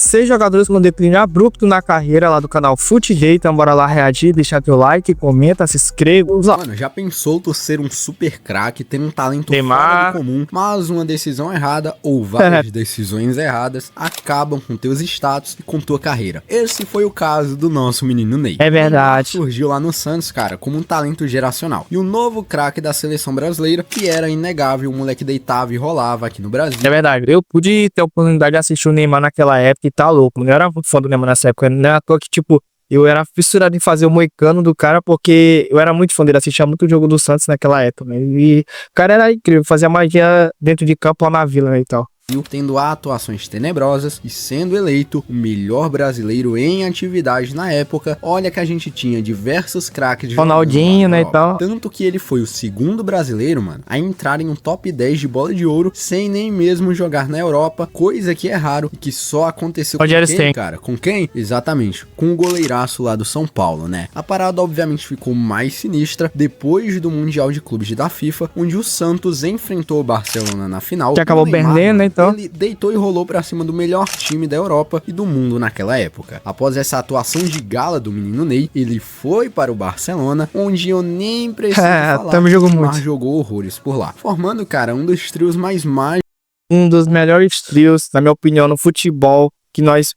6 jogadores com um declínio abrupto na carreira lá do canal FUTJ, então bora lá reagir, deixar teu like, comenta, se inscreva. Mano, já pensou tu ser um super craque, ter um talento fora do comum, mas uma decisão errada ou várias decisões erradas acabam com teus status e com tua carreira. Esse foi o caso do nosso menino Ney. É verdade. Neymar surgiu lá no Santos, cara, como um talento geracional. E o novo craque da seleção brasileira, que era inegável, o moleque deitava e rolava aqui no Brasil. É verdade, eu pude ter a oportunidade de assistir o Neymar naquela época e tá louco. Eu era muito fã do Neymar nessa época, não é à toa que, tipo, eu era fissurado em fazer o moicano do cara, porque eu era muito fã dele, assistia muito o jogo do Santos naquela época, né? E o cara era incrível, fazia magia dentro de campo lá na vila, né, e tal. Tendo atuações tenebrosas e sendo eleito o melhor brasileiro em atividade na época. Olha que a gente tinha diversos craques de Ronaldinho, né, e tal. Tanto que ele foi o segundo brasileiro, mano, a entrar em um top 10 de bola de ouro sem nem mesmo jogar na Europa, coisa que é raro e que só aconteceu com quem, cara? Com quem? Exatamente, com o goleiraço lá do São Paulo, né? A parada obviamente ficou mais sinistra depois do Mundial de Clubes da FIFA, onde o Santos enfrentou o Barcelona na final. Que acabou perdendo, né? Então. Ele deitou e rolou pra cima do melhor time da Europa e do mundo naquela época. Após essa atuação de gala do menino Ney, ele foi para o Barcelona, onde eu nem preciso falar que o Neymar jogou horrores por lá, formando, cara, um dos trios mais mágicos. Um dos melhores trios, na minha opinião, no futebol que nós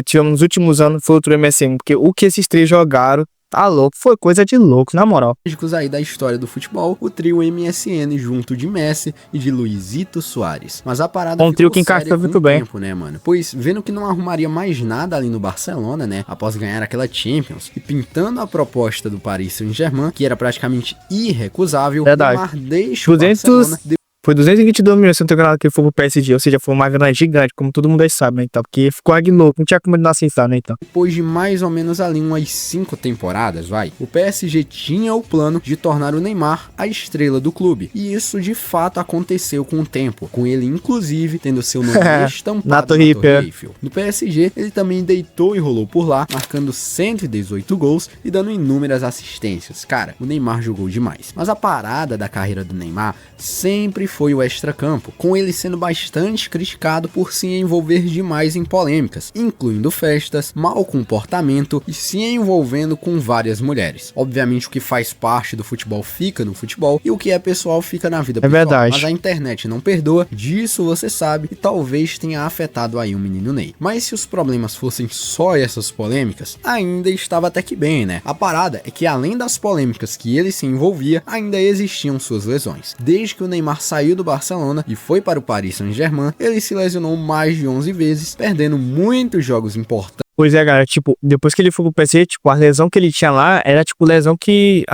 tivemos nos últimos anos foi o trio MSN, porque o que esses três jogaram, tá louco, foi coisa de louco, na moral. Aí da história do futebol, o trio MSN junto de Messi e de Luizito Soares. Mas a parada um trio que encaixou muito bem, tempo, né, mano? Pois vendo que não arrumaria mais nada ali no Barcelona, né, após ganhar aquela Champions e pintando a proposta do Paris Saint-Germain, que era praticamente irrecusável, verdade. Neymar deixa o Barcelona. Foi 222 milhões se não tem ganhado que ele foi pro PSG, ou seja, foi uma grana gigante, como todo mundo aí sabe, né, então, porque ficou louco, não tinha como ele não aceitar, né, então. Depois de mais ou menos ali umas 5 temporadas, o PSG tinha o plano de tornar o Neymar a estrela do clube, e isso de fato aconteceu com o tempo, com ele inclusive tendo seu nome estampado na Torre Eiffel. No PSG, ele também deitou e rolou por lá, marcando 118 gols e dando inúmeras assistências. Cara, o Neymar jogou demais, mas a parada da carreira do Neymar sempre foi o extracampo, com ele sendo bastante criticado por se envolver demais em polêmicas, incluindo festas, mau comportamento e se envolvendo com várias mulheres. Obviamente o que faz parte do futebol fica no futebol e o que é pessoal fica na vida pessoal. Verdade. Mas a internet não perdoa, disso você sabe, e talvez tenha afetado aí o menino Ney. Mas se os problemas fossem só essas polêmicas, ainda estava até que bem, né? A parada é que além das polêmicas que ele se envolvia, ainda existiam suas lesões. Desde que o Neymar saiu do Barcelona e foi para o Paris Saint-Germain, ele se lesionou mais de 11 vezes, perdendo muitos jogos importantes. Pois é, galera, tipo, depois que ele foi pro PC, tipo, a lesão que ele tinha lá era, tipo, lesão que,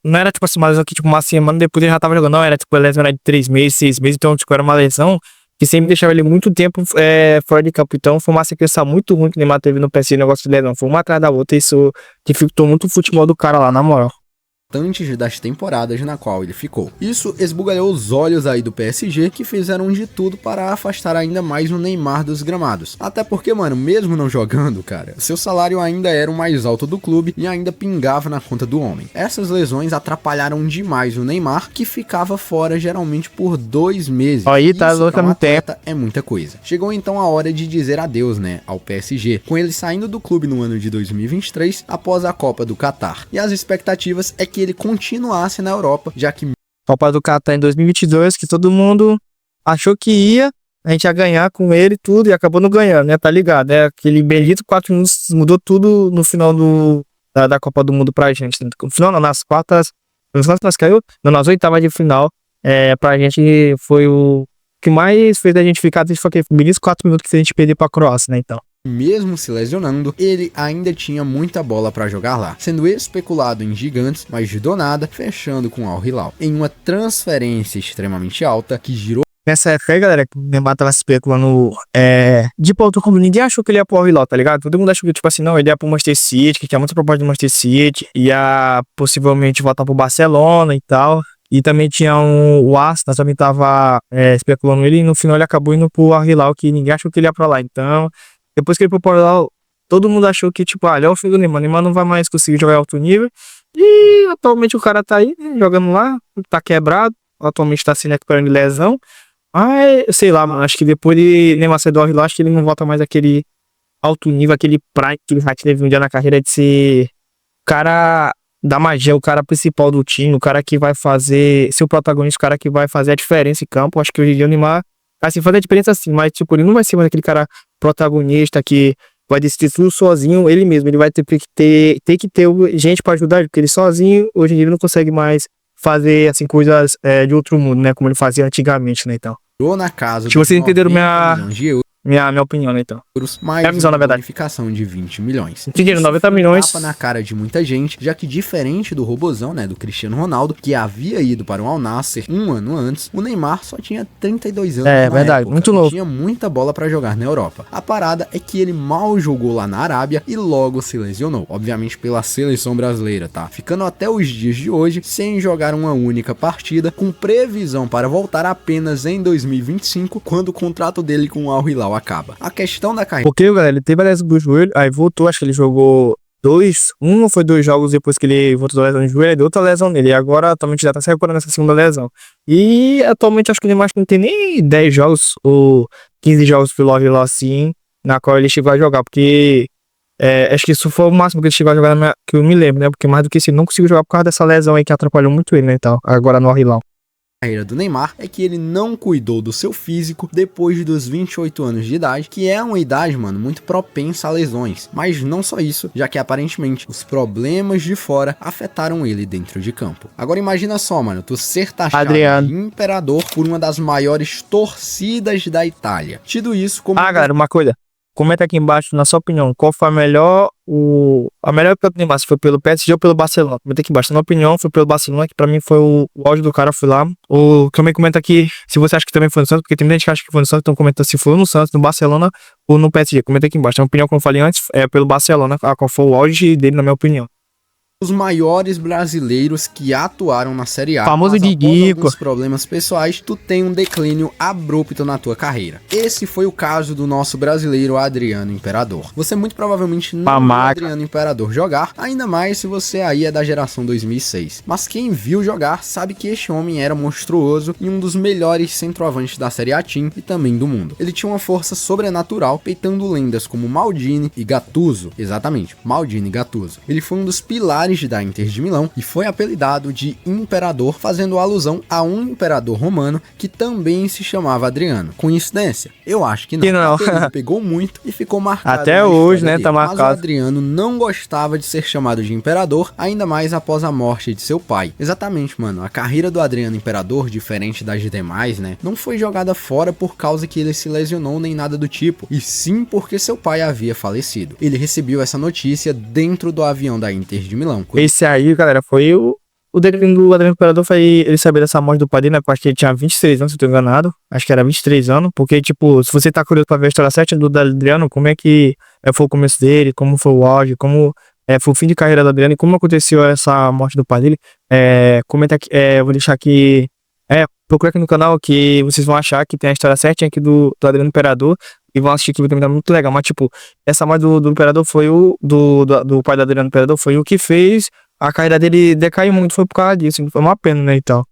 não era, tipo, assim, uma lesão que, tipo, uma semana depois ele já tava jogando, não, era, tipo, lesão de 3 meses, 6 meses, então, tipo, era uma lesão que sempre deixava ele muito tempo fora de campo, então foi uma sequência muito ruim que o Neymar teve no PC, negócio de lesão, foi uma atrás da outra, isso dificultou muito o futebol do cara lá, na moral. Antes das temporadas na qual ele ficou. Isso esbugalhou os olhos aí do PSG, que fizeram de tudo para afastar ainda mais o Neymar dos gramados. Até porque, mano, mesmo não jogando, cara, seu salário ainda era o mais alto do clube e ainda pingava na conta do homem. Essas lesões atrapalharam demais o Neymar, que ficava fora geralmente por 2 meses. Aí tá louco no tempo. É muita coisa. Chegou então a hora de dizer adeus, né, ao PSG, com ele saindo do clube no ano de 2023 após a Copa do Catar. E as expectativas é que ele continuasse na Europa, já que Copa do Catar em 2022, que todo mundo achou que a gente ia ganhar com ele e tudo, e acabou não ganhando, né, tá ligado, né, aquele bendito 4 minutos mudou tudo no final da Copa do Mundo pra gente, no final não, nas quartas, nós caiu, não, nas oitavas de final, pra gente foi o que mais fez a gente ficar triste, foi aquele bendito 4 minutos que a gente perdeu pra Croácia, né, então. Mesmo se lesionando, ele ainda tinha muita bola para jogar lá, sendo especulado em gigantes, mas do nada, fechando com Al Hilal, em uma transferência extremamente alta que girou. Nessa época aí, galera, que o Neymar tava especulando de ponto como ninguém achou que ele ia pro Al Hilal, tá ligado? Todo mundo achou que, tipo assim, não, ele ia pro Manchester City, que tinha muita proposta do Manchester City, ia possivelmente voltar pro Barcelona e tal. E também tinha o Arsenal, também tava especulando ele, e no final ele acabou indo pro Al Hilal, que ninguém achou que ele ia pra lá, então. Depois que ele foi pro Al, todo mundo achou que, tipo, é o fim do Neymar. O Neymar não vai mais conseguir jogar em alto nível. E atualmente o cara tá aí, né, jogando lá, tá quebrado. Atualmente tá se recuperando de lesão. Mas, sei lá, mano, acho que depois de Neymar sair do Al Hilal, acho que ele não volta mais aquele alto nível, aquele prime que ele já teve um dia na carreira de ser o cara da magia, o cara principal do time, o cara que vai fazer, ser o protagonista, o cara que vai fazer a diferença em campo. Acho que hoje em dia o Neymar, assim, fazer a diferença assim, mas tipo, ele não vai ser mais aquele cara protagonista que vai decidir tudo sozinho, ele mesmo, ele vai ter que ter gente pra ajudar ele, porque ele sozinho, hoje em dia ele não consegue mais fazer, assim, coisas de outro mundo, né, como ele fazia antigamente, né, então. Na casa Se vocês entenderam 90 milhões de euros, minha opinião, né, então. mais É a visão, na uma verdade. bonificação de 20 milhões. Entenderam, Isso 90 foi um milhões. tapa na cara de muita gente, já que diferente do robozão, né, do Cristiano Ronaldo, que havia ido para o Al Nassr um ano antes, o Neymar só tinha 32 anos É, na verdade, época, muito e novo. tinha muita bola para jogar na Europa. A parada é que ele mal jogou lá na Arábia e logo se lesionou, obviamente pela seleção brasileira, tá? Ficando até os dias de hoje sem jogar uma única partida, com previsão para voltar apenas em 2025, quando o contrato dele com o Al Hilal acaba. A questão da carreira Porque, galera, ele teve a lesão do joelho, aí voltou, acho que ele jogou um ou foi 2 jogos depois que ele voltou da lesão do joelho, deu outra lesão nele, e agora atualmente já tá se recuperando essa segunda lesão. E atualmente acho que ele mais não tem nem 10 jogos ou 15 jogos pelo Al Hilal assim, na qual ele chegou a jogar, porque acho que isso foi o máximo que ele chegou a jogar, que eu me lembro, né, porque mais do que isso ele não conseguiu jogar por causa dessa lesão aí que atrapalhou muito ele, né, então, agora no Al Hilal. carreira do Neymar é que ele não cuidou do seu físico depois dos 28 anos de idade, que é uma idade, mano, muito propensa a lesões. Mas não só isso, já que aparentemente os problemas de fora afetaram ele dentro de campo. Agora imagina só, mano, tu ser taxado Adriano. de imperador por uma das maiores torcidas da Itália. Tido isso como... Galera, uma coisa. Comenta aqui embaixo, na sua opinião, qual foi a melhor época do Neymar, se foi pelo PSG ou pelo Barcelona. Comenta aqui embaixo. Na minha opinião, foi pelo Barcelona, que pra mim foi o auge do cara, foi lá. Ou também comenta aqui se você acha que também foi no Santos, porque tem muita gente que acha que foi no Santos, então comenta se foi no Santos, no Barcelona ou no PSG. Comenta aqui embaixo. Na minha opinião, como eu falei antes, é pelo Barcelona, qual foi o auge dele, na minha opinião. Os maiores brasileiros que atuaram na Série A. Famoso mas após Guiguico. alguns problemas pessoais, tu tem um declínio abrupto na tua carreira. Esse foi o caso do nosso brasileiro Adriano Imperador. Você muito provavelmente não viu o Adriano Imperador jogar, ainda mais se você aí é da geração 2006. Mas quem viu jogar sabe que este homem era monstruoso e um dos melhores centroavantes da Série A Team e também do mundo. Ele tinha uma força sobrenatural, peitando lendas como Maldini e Gattuso. Exatamente, Maldini e Gattuso. Ele foi um dos pilares da Inter de Milão e foi apelidado de Imperador, fazendo alusão a um imperador romano que também se chamava Adriano. Coincidência? Eu acho que não. Que não. Ele pegou muito e ficou marcado Até na hoje, história né, dele. tá Mas marcado. o Adriano não gostava de ser chamado de imperador, ainda mais após a morte de seu pai. Exatamente, mano. A carreira do Adriano Imperador, diferente das demais, né, não foi jogada fora por causa que ele se lesionou nem nada do tipo, e sim porque seu pai havia falecido. Ele recebeu essa notícia dentro do avião da Inter de Milão. Esse aí, galera, foi o declínio do Adriano Imperador, foi ele saber dessa morte do pai dele, né? Porque acho que ele tinha 23 anos, se eu tô enganado. Acho que era 23 anos. Porque, tipo, se você tá curioso pra ver a história certa do Adriano, como é que foi o começo dele, como foi o auge, como foi o fim de carreira do Adriano e como aconteceu essa morte do pai dele, comenta aqui, eu vou deixar aqui, procura aqui no canal que vocês vão achar que tem a história certinha aqui do Adriano Imperador. E vão assistir que vai terminar muito legal. Mas, tipo, essa morte do Imperador foi do pai do Adriano Imperador, foi o que fez a carreira dele decair muito. Foi por causa disso. Foi uma pena, né, e tal.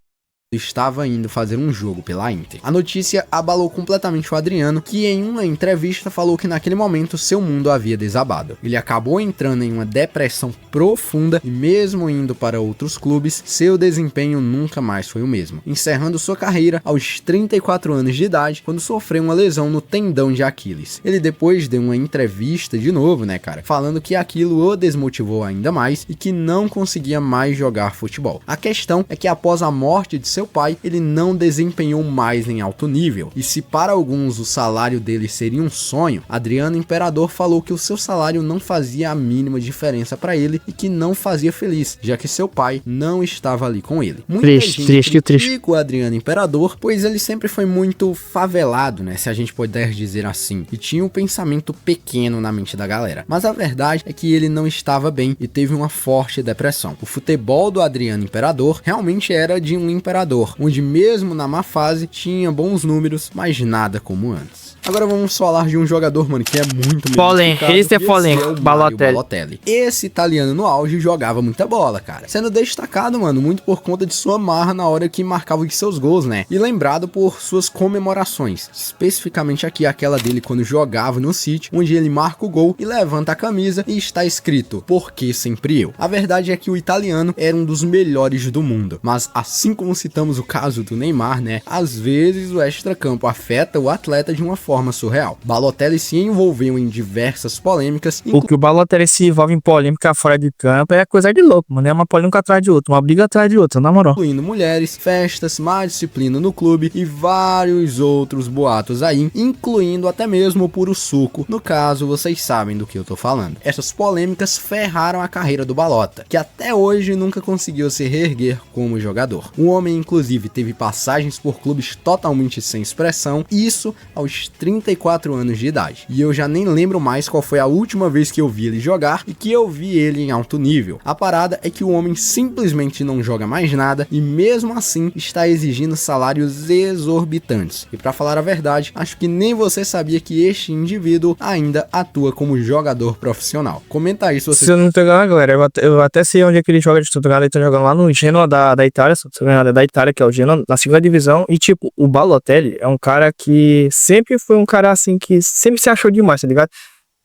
Estava indo fazer um jogo pela Inter. A notícia abalou completamente o Adriano, que em uma entrevista falou que naquele momento seu mundo havia desabado. Ele acabou entrando em uma depressão profunda e mesmo indo para outros clubes, seu desempenho nunca mais foi o mesmo, encerrando sua carreira aos 34 anos de idade, quando sofreu uma lesão no tendão de Aquiles. Ele depois deu uma entrevista de novo, né, cara, falando que aquilo o desmotivou ainda mais e que não conseguia mais jogar futebol. A questão é que após a morte de seu pai, ele não desempenhou mais em alto nível. E se para alguns o salário dele seria um sonho, Adriano Imperador falou que o seu salário não fazia a mínima diferença para ele e que não fazia feliz, já que seu pai não estava ali com ele. Muita gente critica o Adriano Imperador, pois ele sempre foi muito favelado, né, se a gente puder dizer assim, e tinha um pensamento pequeno na mente da galera. Mas a verdade é que ele não estava bem e teve uma forte depressão. O futebol do Adriano Imperador realmente era de um imperador jogador, onde mesmo na má fase tinha bons números, mas nada como antes. Agora vamos falar de um jogador, mano, que é muito polêmico. Esse é polêmico. o Mario Balotelli. Esse italiano no auge jogava muita bola, cara. Sendo destacado, mano, muito por conta de sua marra na hora que marcava os seus gols, né? E lembrado por suas comemorações. Especificamente aqui, aquela dele quando jogava no City, onde ele marca o gol e levanta a camisa e está escrito: "Por que sempre eu?". A verdade é que o italiano era um dos melhores do mundo. Mas assim como citamos o caso do Neymar, né? Às vezes o extracampo afeta o atleta de uma forma surreal. Balotelli se envolveu em diversas polêmicas. O que o Balotelli se envolve em polêmica fora de campo é coisa de louco, mano. É uma polêmica atrás de outra, uma briga atrás de outra, na moral. Incluindo mulheres, festas, má disciplina no clube e vários outros boatos aí, incluindo até mesmo o puro suco. No caso, vocês sabem do que eu tô falando. Essas polêmicas ferraram a carreira do Balota, que até hoje nunca conseguiu se reerguer como jogador. O homem, inclusive, teve passagens por clubes totalmente sem expressão, isso aos 34 anos de idade. E eu já nem lembro mais qual foi a última vez que eu vi ele jogar e que eu vi ele em alto nível. A parada é que o homem simplesmente não joga mais nada e mesmo assim está exigindo salários exorbitantes. E pra falar a verdade, acho que nem você sabia que este indivíduo ainda atua como jogador profissional. Comenta aí se você... Se eu não tô enganado, galera, eu até sei onde é que ele joga de Portugal. Ele tá jogando lá no Genoa da Itália, se eu não tô enganado, é da Itália, que é o Genoa, na segunda divisão. E tipo, o Balotelli é um cara que sempre foi um cara assim que sempre se achou demais, tá ligado?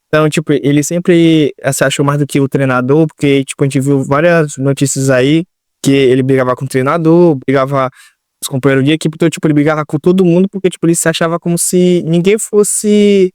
Então, tipo, ele sempre se achou mais do que o treinador, porque, tipo, a gente viu várias notícias aí que ele brigava com o treinador, brigava com os companheiros de equipe, então, tipo, ele brigava com todo mundo, porque, tipo, ele se achava como se ninguém fosse...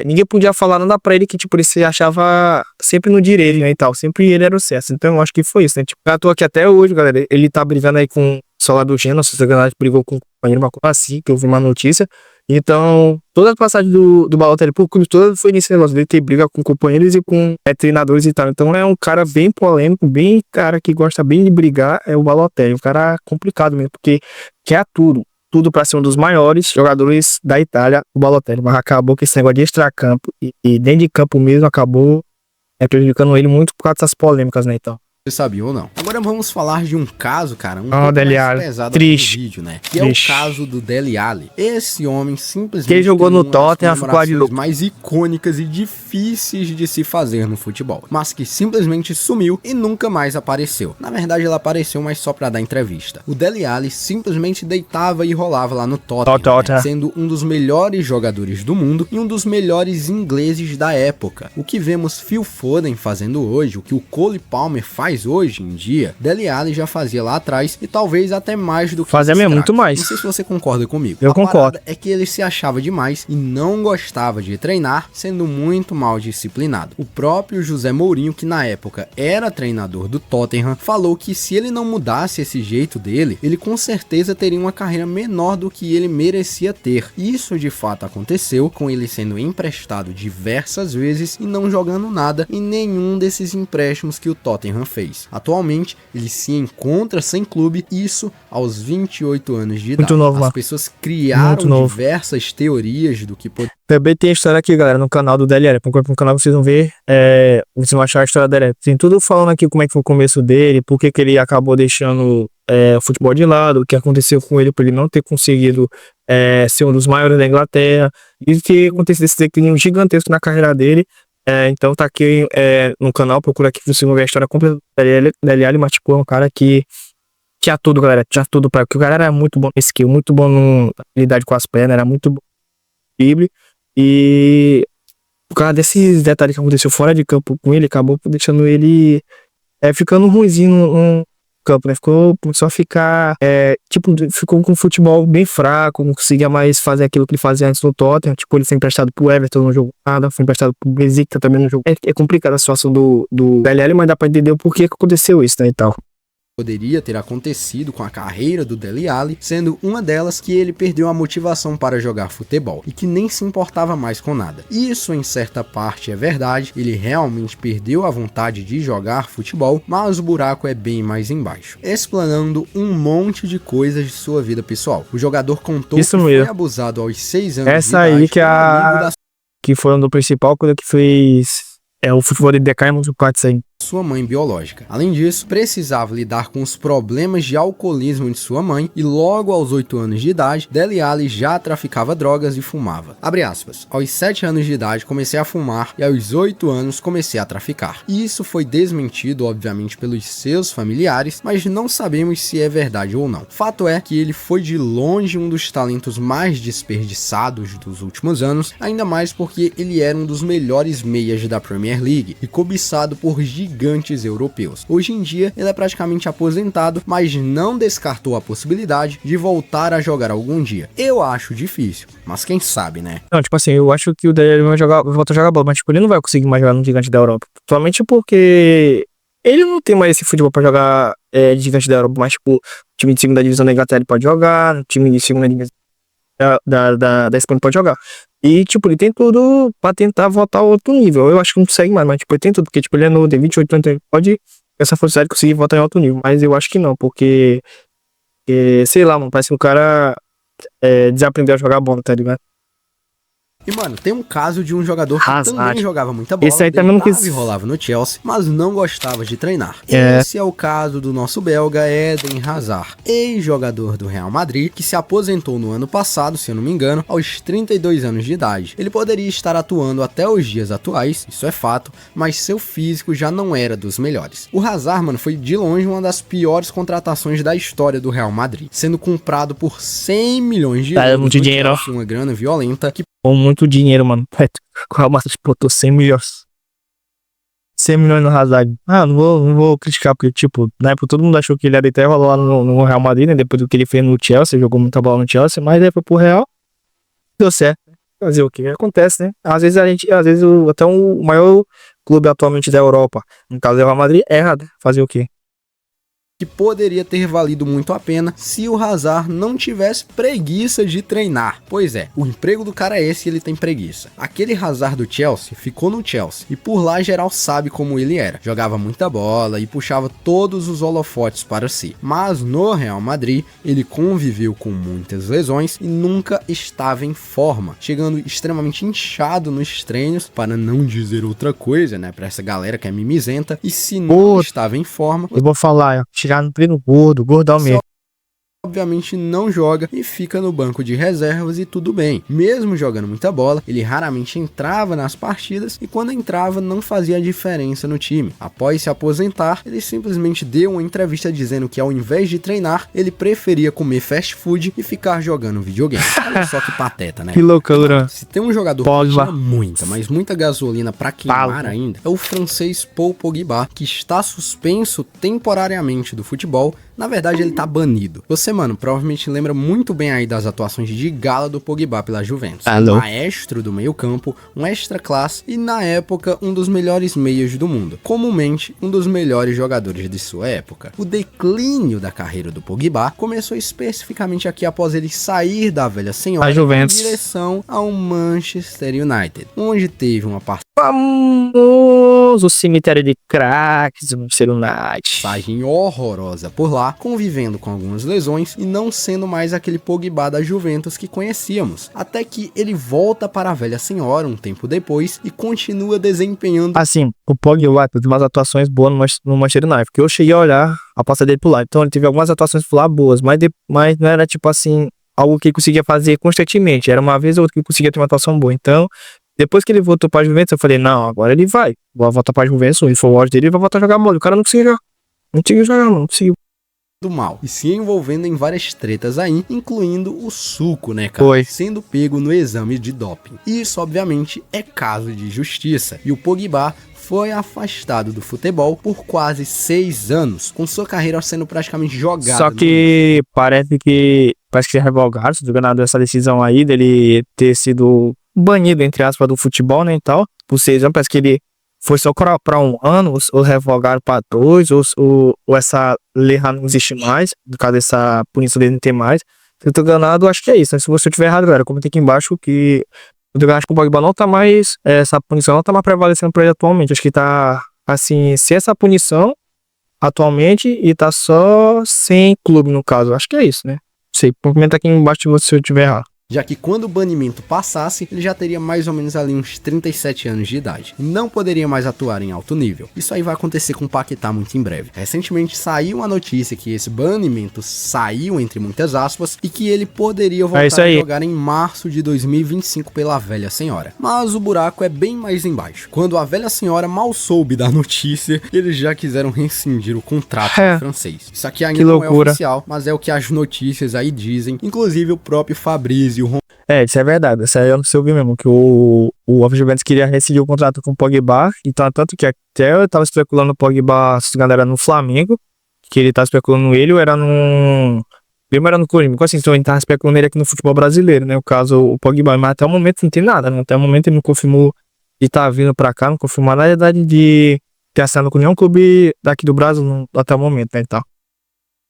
ninguém podia falar nada pra ele, que, tipo, ele se achava sempre no direito, né, e tal, sempre ele era o certo. Então, eu acho que foi isso, né? Tipo, eu tô aqui até hoje, galera, ele tá brigando aí com o Solar do Genoa, se você brigou com o companheiro, uma coisa assim, que eu vi uma notícia. Então, toda a passagem do Balotelli pro clube todo foi nesse negócio dele ter briga com companheiros e com treinadores e tal. Então, é um cara bem polêmico, bem cara que gosta bem de brigar, é o Balotelli. Um cara complicado mesmo, porque quer tudo pra ser um dos maiores jogadores da Itália, o Balotelli. Mas acabou que esse negócio de extracampo e dentro de campo mesmo acabou prejudicando ele muito por causa dessas polêmicas, né, então. Você sabia ou não? Agora vamos falar de um caso, cara, um pouco Dele mais Alli. Pesado triste, no vídeo, né? Que triste. É o caso do Dele Alli. Esse homem simplesmente... Que ele jogou no Tottenham, ficou de louco. Mais icônicas e difíceis de se fazer no futebol. Mas que simplesmente sumiu e nunca mais apareceu. Na verdade, ele apareceu, mas só pra dar entrevista. O Dele Alli simplesmente deitava e rolava lá no Tottenham, né? Sendo um dos melhores jogadores do mundo e um dos melhores ingleses da época. O que vemos Phil Foden fazendo hoje, o que o Cole Palmer faz hoje em dia, Dele Alli já fazia lá atrás e talvez até mais do que fazia mesmo, muito mais. Não sei se você concorda comigo. Eu concordo. É que ele se achava demais e não gostava de treinar, sendo muito mal disciplinado. O próprio José Mourinho, que na época era treinador do Tottenham, falou que se ele não mudasse esse jeito dele, ele com certeza teria uma carreira menor do que ele merecia ter. Isso de fato aconteceu, com ele sendo emprestado diversas vezes e não jogando nada em nenhum desses empréstimos que o Tottenham fez. Atualmente, ele se encontra sem clube, isso aos 28 anos de idade. Muito novo, As pessoas criaram diversas teorias do que pode... Também tem a história aqui, galera, no canal do Dele Alli. No canal vocês vão ver, vocês vão achar a história dele. Tem tudo falando aqui como é que foi o começo dele, por que ele acabou deixando o futebol de lado, o que aconteceu com ele, por ele não ter conseguido ser um dos maiores da Inglaterra, e que aconteceu esse declínio gigantesco na carreira dele. Então tá aqui no canal, procura aqui que vocês vão ver a história completa do Dele Alli, mas tipo, é um cara que tinha tudo, galera, tinha tudo porque o cara era muito bom em skill, muito bom na habilidade com as pernas, era muito bom no drible, e por causa desses detalhes que aconteceu fora de campo com ele, acabou deixando ele ficando ruimzinho no campo, né? Começou a ficar, ficou com o futebol bem fraco, não conseguia mais fazer aquilo que ele fazia antes no Tottenham. Tipo, ele foi emprestado pro Everton, não jogou nada, foi emprestado pro Besiktas, também não jogou. É complicada a situação do Dele Alli, mas dá pra entender o porquê que aconteceu isso, né, e tal. Poderia ter acontecido com a carreira do Dele Alli, sendo uma delas que ele perdeu a motivação para jogar futebol e que nem se importava mais com nada. Isso em certa parte é verdade, ele realmente perdeu a vontade de jogar futebol, mas o buraco é bem mais embaixo, explanando um monte de coisas de sua vida pessoal. O jogador contou isso que mesmo. Foi abusado aos 6 anos essa de idade. Essa aí que foi um do principal, coisa que fez o futebol de decai muito parte aí. sua mãe biológica. Além disso, precisava lidar com os problemas de alcoolismo de sua mãe e logo aos 8 anos de idade, Dele Alli já traficava drogas e fumava. Abre aspas, aos 7 anos de idade comecei a fumar e aos 8 anos comecei a traficar. E isso foi desmentido, obviamente, pelos seus familiares, mas não sabemos se é verdade ou não. Fato é que ele foi de longe um dos talentos mais desperdiçados dos últimos anos, ainda mais porque ele era um dos melhores meias da Premier League e cobiçado por gigantes europeus. Hoje em dia, ele é praticamente aposentado, mas não descartou a possibilidade de voltar a jogar algum dia. Eu acho difícil, mas quem sabe, né? Não, tipo assim, eu acho que o Dele vai voltar a jogar bola, mas tipo, ele não vai conseguir mais jogar no gigante da Europa. Somente porque ele não tem mais esse futebol pra jogar de gigante da Europa, mas tipo, time de segunda divisão da Inglaterra ele pode jogar, time de segunda divisão da Espanha ele pode jogar. E, tipo, ele tem tudo pra tentar voltar a outro nível. Eu acho que não consegue mais, mas, tipo, ele tem tudo, porque, tipo, ele é novo, tem 28 anos, ele pode, essa força de conseguir voltar em alto nível. Mas eu acho que não, porque, sei lá, mano, parece que o cara desaprendeu a jogar bola, tá ligado? E, mano, tem um caso de um jogador que Hazard. também jogava muita bola, Esse aí também não deitava quis. e rolava no Chelsea, mas não gostava de treinar. É. Esse é o caso do nosso belga Eden Hazard, ex-jogador do Real Madrid, que se aposentou no ano passado, se eu não me engano, aos 32 anos de idade. Ele poderia estar atuando até os dias atuais, isso é fato, mas seu físico já não era dos melhores. O Hazard, mano, foi de longe uma das piores contratações da história do Real Madrid, sendo comprado por 100 milhões de euros. É muito no dinheiro, Chelsea, uma grana violenta que Com muito dinheiro, mano. O Real Madrid botou 100 milhões. 100 milhões no Hazard. Não vou criticar, porque, tipo, na época todo mundo achou que ele ia deitar e rolar lá no Real Madrid, né? Depois do que ele fez no Chelsea, jogou muita bola no Chelsea, mas aí foi pro Real. Deu certo. Fazer o que acontece, né? Às vezes até o maior clube atualmente da Europa, no caso do Real Madrid, erra, né? Fazer o quê? que poderia ter valido muito a pena se o Hazard não tivesse preguiça de treinar. Pois é, o emprego do cara é esse e ele tem preguiça. Aquele Hazard do Chelsea ficou no Chelsea e por lá geral sabe como ele era. Jogava muita bola e puxava todos os holofotes para si. Mas no Real Madrid ele conviveu com muitas lesões e nunca estava em forma, chegando extremamente inchado nos treinos, para não dizer outra coisa, né, para essa galera que é mimizenta. E se não estava em forma, eu vou falar, tirar no treino gordão mesmo. Obviamente não joga e fica no banco de reservas e tudo bem. Mesmo jogando muita bola, ele raramente entrava nas partidas e quando entrava não fazia diferença no time. Após se aposentar, ele simplesmente deu uma entrevista dizendo que ao invés de treinar, ele preferia comer fast food e ficar jogando videogame. Olha só que pateta, né? Que loucura. Se tem um jogador que tinha muita, mas muita gasolina pra queimar ainda, é o francês Paul Pogba, que está suspenso temporariamente do futebol. Na verdade, ele tá banido. Você, mano, provavelmente lembra muito bem aí das atuações de gala do Pogba pela Juventus. Maestro do meio campo, um extra classe e, na época, um dos melhores meias do mundo. Comumente, um dos melhores jogadores de sua época. O declínio da carreira do Pogba começou especificamente aqui após ele sair da velha senhora em direção ao Manchester United, onde teve uma famoso cemitério de craques do Manchester United. Passagem horrorosa por lá, convivendo com algumas lesões e não sendo mais aquele Pogba da Juventus que conhecíamos, até que ele volta para a velha senhora um tempo depois e continua desempenhando. Assim, o Pogba teve umas atuações boas no Manchester United, porque eu cheguei a olhar a pasta dele por lá, então ele teve algumas atuações por lá boas, mas não era tipo assim, algo que ele conseguia fazer constantemente, era uma vez ou outra que ele conseguia ter uma atuação boa, então depois que ele voltou pra Juventus, eu falei, não, agora ele vai voltar pra Juventus, ele foi o auge dele, ele vai voltar a jogar bola. O cara não conseguiu jogar. Não conseguiu jogar, mano, não conseguiu. Do mal e se envolvendo em várias tretas aí, incluindo o suco, né, cara? Sendo pego no exame de doping. Isso, obviamente, é caso de justiça. E o Pogba foi afastado do futebol por quase 6 anos, com sua carreira sendo praticamente jogada. Só que parece que revogaram, se não me engano, essa decisão aí dele ter sido banido, entre aspas, do futebol, né, e tal, por 6 anos, parece que ele foi só para 1 ano, ou revogaram para 2, ou essa lei não existe mais, por causa dessa punição dele não ter mais. Se eu tô enganado, acho que é isso, né? Se você estiver errado, galera, comenta aqui embaixo que eu acho que o Pogba não tá mais, essa punição não tá mais prevalecendo para ele atualmente, acho que tá, assim, sem essa punição atualmente e tá só sem clube, no caso, acho que é isso, né? Não sei, comenta aqui embaixo se eu estiver errado. já que quando o banimento passasse, ele já teria mais ou menos ali uns 37 anos de idade, e não poderia mais atuar em alto nível. Isso aí vai acontecer com o Paquetá muito em breve. Recentemente saiu a notícia que esse banimento saiu, entre muitas aspas, e que ele poderia voltar a jogar em março de 2025 pela velha senhora. Mas o buraco é bem mais embaixo. Quando a velha senhora mal soube da notícia, eles já quiseram rescindir o contrato do francês. Isso aqui ainda não é oficial, mas é o que as notícias aí dizem, inclusive o próprio Fabrício. Isso é verdade. Isso aí eu não soube mesmo, que o Juventus queria rescindir o contrato com o Pogba, então tanto que até eu tava especulando o Pogba, se não era no Flamengo, que ele tava especulando ele, ou era no... Primeiro era no Corinthians, assim, então ele tava especulando ele aqui no futebol brasileiro, né, o caso, o Pogba, mas até o momento não tem nada, né, até o momento ele não confirmou de tá vindo pra cá, não confirmou na verdade de ter assinado com nenhum clube daqui do Brasil até o momento, né, e tal.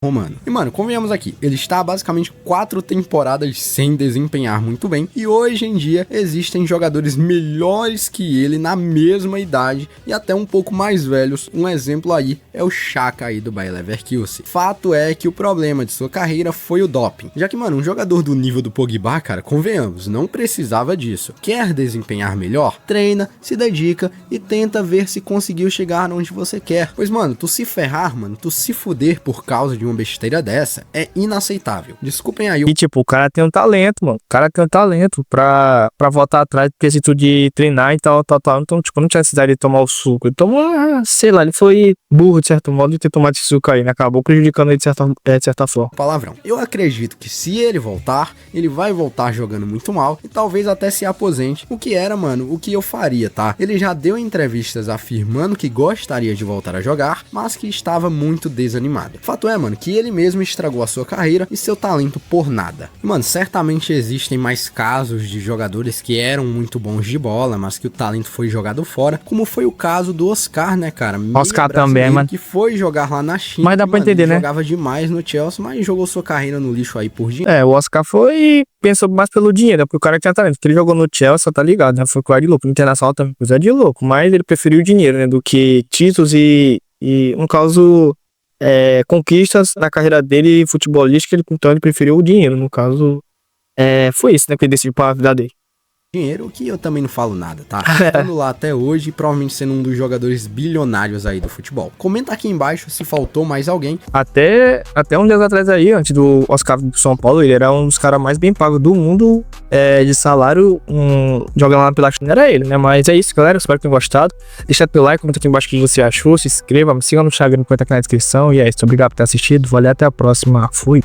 Romano. E mano, convenhamos aqui, ele está basicamente 4 temporadas sem desempenhar muito bem, e hoje em dia existem jogadores melhores que ele na mesma idade e até um pouco mais velhos. Um exemplo aí é o Xhaka aí do Bayer Leverkusen. Fato é que o problema de sua carreira foi o doping, já que mano, um jogador do nível do Pogba, cara, convenhamos, não precisava disso. Quer desempenhar melhor? Treina, se dedica e tenta ver se conseguiu chegar onde você quer. Pois mano, tu se ferrar, mano, tu se fuder por causa de uma besteira dessa é inaceitável. Desculpem aí. E tipo, o cara tem um talento, mano. O cara tem um talento pra voltar atrás, porque se tu de treinar e tal. Então, tipo, não tinha necessidade de tomar o suco. Ele tomou, sei lá, ele foi burro de certo modo de ter tomado esse suco aí, né? Acabou prejudicando ele de certa forma. Palavrão. Eu acredito que se ele voltar, ele vai voltar jogando muito mal e talvez até se aposente. O que era, mano, o que eu faria, tá? Ele já deu entrevistas afirmando que gostaria de voltar a jogar, mas que estava muito desanimado. Fato é, mano, que ele mesmo estragou a sua carreira e seu talento por nada. E, mano, certamente existem mais casos de jogadores que eram muito bons de bola, mas que o talento foi jogado fora, como foi o caso do Oscar, né, cara? Oscar também, mano. Que foi jogar lá na China. Mas dá pra entender, né? Jogava demais no Chelsea, mas jogou sua carreira no lixo aí por dinheiro. O Oscar pensou mais pelo dinheiro, porque o cara tinha talento, porque ele jogou no Chelsea, tá ligado, né? Foi coisa de louco. No Internacional também coisa de louco, mas ele preferiu o dinheiro, né? Do que títulos e no caso... conquistas na carreira dele futebolística, então ele preferiu o dinheiro, no caso, foi isso, né, que ele decidiu para a vida dele. Dinheiro que eu também não falo nada, tá? Estando lá até hoje, provavelmente sendo um dos jogadores bilionários aí do futebol. Comenta aqui embaixo se faltou mais alguém. Até uns dias atrás aí, antes do Oscar do São Paulo, ele era um dos caras mais bem pagos do mundo de salário, jogando lá pela China era ele, né? Mas é isso, galera, espero que tenham gostado. Deixa teu like, comenta aqui embaixo o que você achou, se inscreva, me siga no Instagram, comenta aqui na descrição, e é isso, obrigado por ter assistido, valeu, até a próxima, fui!